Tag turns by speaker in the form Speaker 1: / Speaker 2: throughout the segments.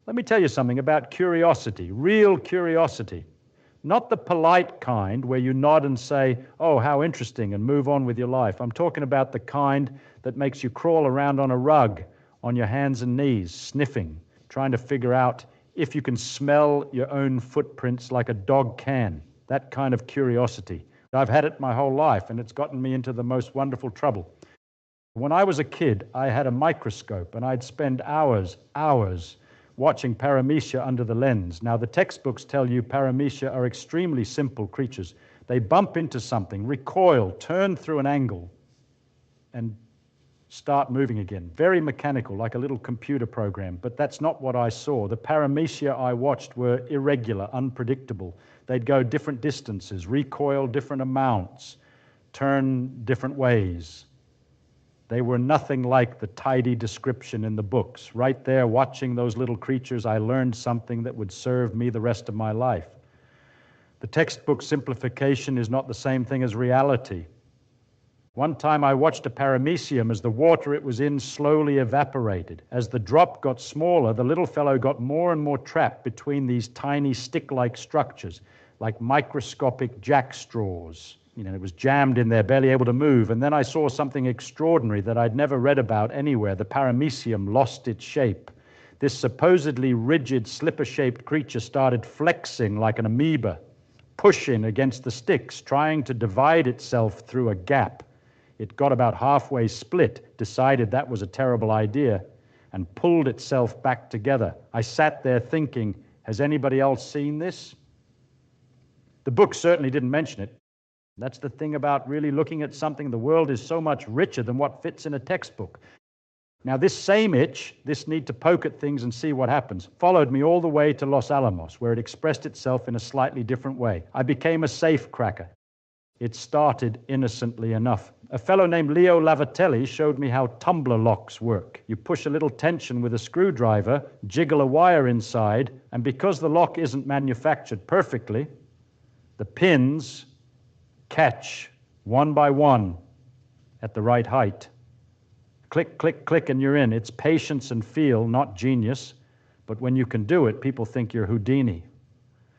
Speaker 1: Let me tell you something about curiosity, real curiosity. Not the polite kind where you nod and say, oh, how interesting, and move on with your life. I'm talking about the kind that makes you crawl around on a rug, on your hands and knees, sniffing, trying to figure out if you can smell your own footprints like a dog can. That kind of curiosity. I've had it my whole life, and it's gotten me into the most wonderful trouble. When I was a kid, I had a microscope, and I'd spend hours watching paramecia under the lens. Now, the textbooks tell you paramecia are extremely simple creatures. They bump into something, recoil, turn through an angle, and start moving again. Very mechanical, like a little computer program, but that's not what I saw. The paramecia I watched were irregular, unpredictable. They'd go different distances, recoil different amounts, turn different ways. They were nothing like the tidy description in the books. Right there, watching those little creatures, I learned something that would serve me the rest of my life. The textbook simplification is not the same thing as reality. One time I watched a paramecium as the water it was in slowly evaporated. As the drop got smaller, the little fellow got more and more trapped between these tiny stick-like structures, like microscopic jack straws. It was jammed in there, barely able to move. And then I saw something extraordinary that I'd never read about anywhere. The paramecium lost its shape. This supposedly rigid, slipper-shaped creature started flexing like an amoeba, pushing against the sticks, trying to divide itself through a gap. It got about halfway split, decided that was a terrible idea, and pulled itself back together. I sat there thinking, has anybody else seen this? The book certainly didn't mention it. That's the thing about really looking at something. The world is so much richer than what fits in a textbook. Now, this same itch, this need to poke at things and see what happens, followed me all the way to Los Alamos, where it expressed itself in a slightly different way. I became a safecracker. It started innocently enough. A fellow named Leo Lavatelli showed me how tumbler locks work. You push a little tension with a screwdriver, jiggle a wire inside, and because the lock isn't manufactured perfectly, the pins catch one by one at the right height. Click, click, click, and you're in. It's patience and feel, not genius. But when you can do it, people think you're Houdini.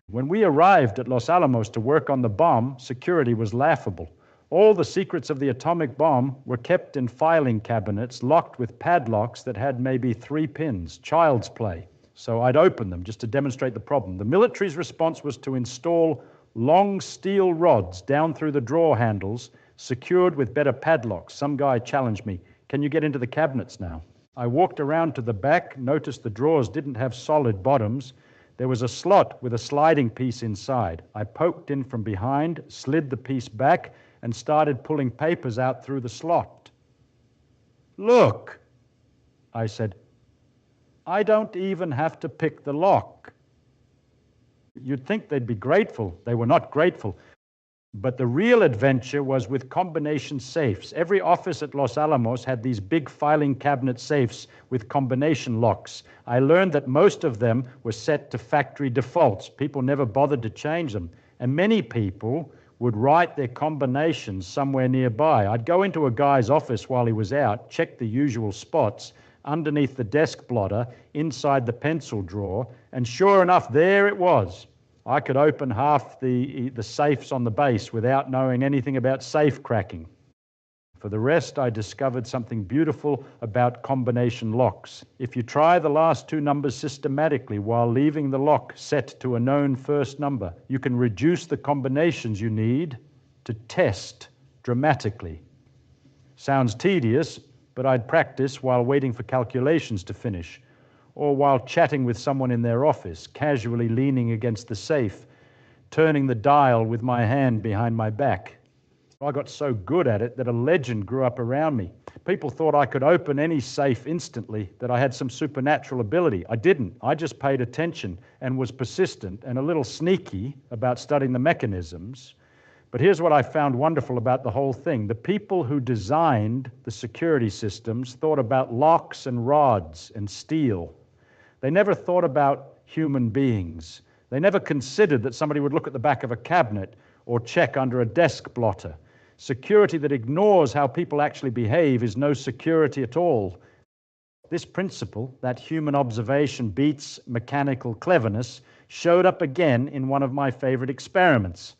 Speaker 1: When we arrived at Los Alamos to work on the bomb, security was laughable. All the secrets of the atomic bomb were kept in filing cabinets, locked with padlocks that had maybe 3 pins. Child's play. So I'd open them just to demonstrate the problem. The military's response was to install long steel rods down through the drawer handles, secured with better padlocks. Some guy challenged me, "Can you get into the cabinets now?" I walked around to the back, noticed the drawers didn't have solid bottoms. There was a slot with a sliding piece inside. I poked in from behind, slid the piece back, and started pulling papers out through the slot. "Look," I said, "I don't even have to pick the lock." You'd think they'd be grateful. They were not grateful. But the real adventure was with combination safes. Every office at Los Alamos had these big filing cabinet safes with combination locks. I learned that most of them were set to factory defaults. People never bothered to change them. And many people would write their combinations somewhere nearby. I'd go into a guy's office while he was out, check the usual spots, underneath the desk blotter, inside the pencil drawer, and sure enough, there it was. I could open half the safes on the base without knowing anything about safecracking. For the rest, I discovered something beautiful about combination locks. If you try the last 2 numbers systematically while leaving the lock set to a known first number, you can reduce the combinations you need to test dramatically. Sounds tedious, but I'd practice while waiting for calculations to finish, or while chatting with someone in their office, casually leaning against the safe, turning the dial with my hand behind my back. I got so good at it that a legend grew up around me. People thought I could open any safe instantly, that I had some supernatural ability. I didn't. I just paid attention and was persistent and a little sneaky about studying the mechanisms. But here's what I found wonderful about the whole thing. The people who designed the security systems thought about locks and rods and steel. They never thought about human beings. They never considered that somebody would look at the back of a cabinet or check under a desk blotter. Security that ignores how people actually behave is no security at all. This principle, that human observation beats mechanical cleverness, showed up again in one of my favorite experiments.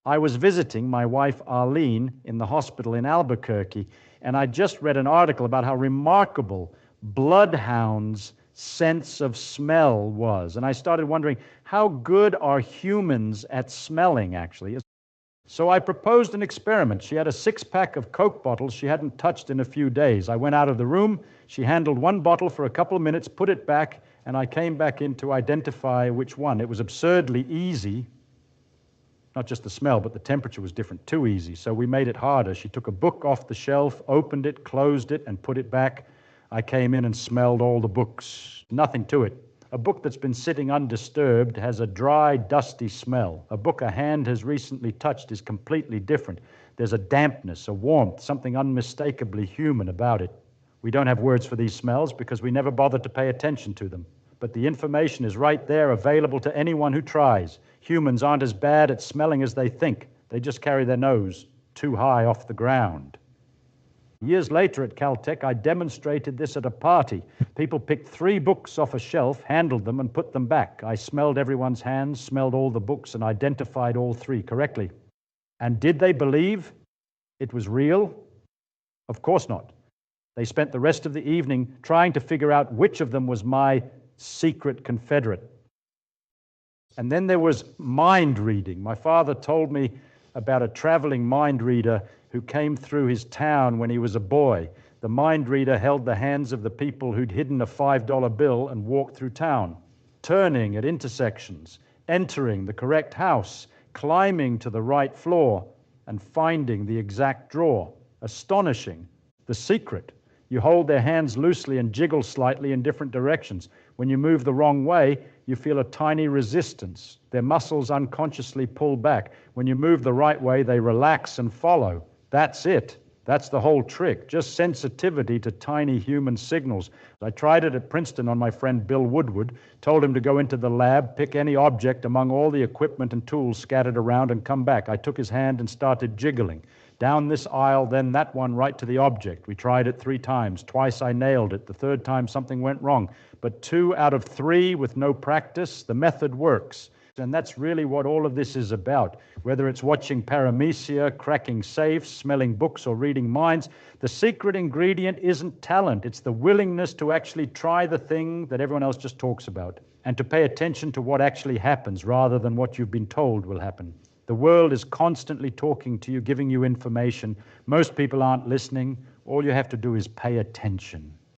Speaker 1: I was visiting my wife Arlene in the hospital in Albuquerque, and I just read an article about how remarkable bloodhounds' sense of smell was. And I started wondering, how good are humans at smelling, actually? So I proposed an experiment. She had a six-pack of Coke bottles she hadn't touched in a few days. I went out of the room. She handled one bottle for a couple of minutes, put it back, and I came back in to identify which one. It was absurdly easy. Not just the smell, but the temperature was different, too easy. So we made it harder. She took a book off the shelf, opened it, closed it, and put it back. I came in and smelled all the books. Nothing to it. A book that's been sitting undisturbed has a dry, dusty smell. A book a hand has recently touched is completely different. There's a dampness, a warmth, something unmistakably human about it. We don't have words for these smells because we never bothered to pay attention to them. But the information is right there, available to anyone who tries. Humans aren't as bad at smelling as they think. They just carry their nose too high off the ground. Years later at Caltech, I demonstrated this at a party. People picked 3 books off a shelf, handled them, and put them back. I smelled everyone's hands, smelled all the books, and identified all 3 correctly. And did they believe it was real? Of course not. They spent the rest of the evening trying to figure out which of them was my secret confederate. And then there was mind reading. My father told me about a traveling mind reader who came through his town when he was a boy. The mind reader held the hands of the people who'd hidden a $5 bill and walked through town, turning at intersections, entering the correct house, climbing to the right floor, and finding the exact drawer. Astonishing. The secret. You hold their hands loosely and jiggle slightly in different directions. When you move the wrong way, you feel a tiny resistance. Their muscles unconsciously pull back. When you move the right way, they relax and follow. That's it. That's the whole trick. Just sensitivity to tiny human signals. I tried it at Princeton on my friend Bill Woodward, told him to go into the lab, pick any object among all the equipment and tools scattered around and come back. I took his hand and started jiggling. Down this aisle, then that one, right to the object. We tried it 3 times. Twice I nailed it. The 3rd time something went wrong. But 2 out of 3 with no practice, the method works. And that's really what all of this is about. Whether it's watching paramecia, cracking safes, smelling books, or reading minds, the secret ingredient isn't talent. It's the willingness to actually try the thing that everyone else just talks about, and to pay attention to what actually happens rather than what you've been told will happen. The world is constantly talking to you, giving you information. Most people aren't listening. All you have to do is pay attention.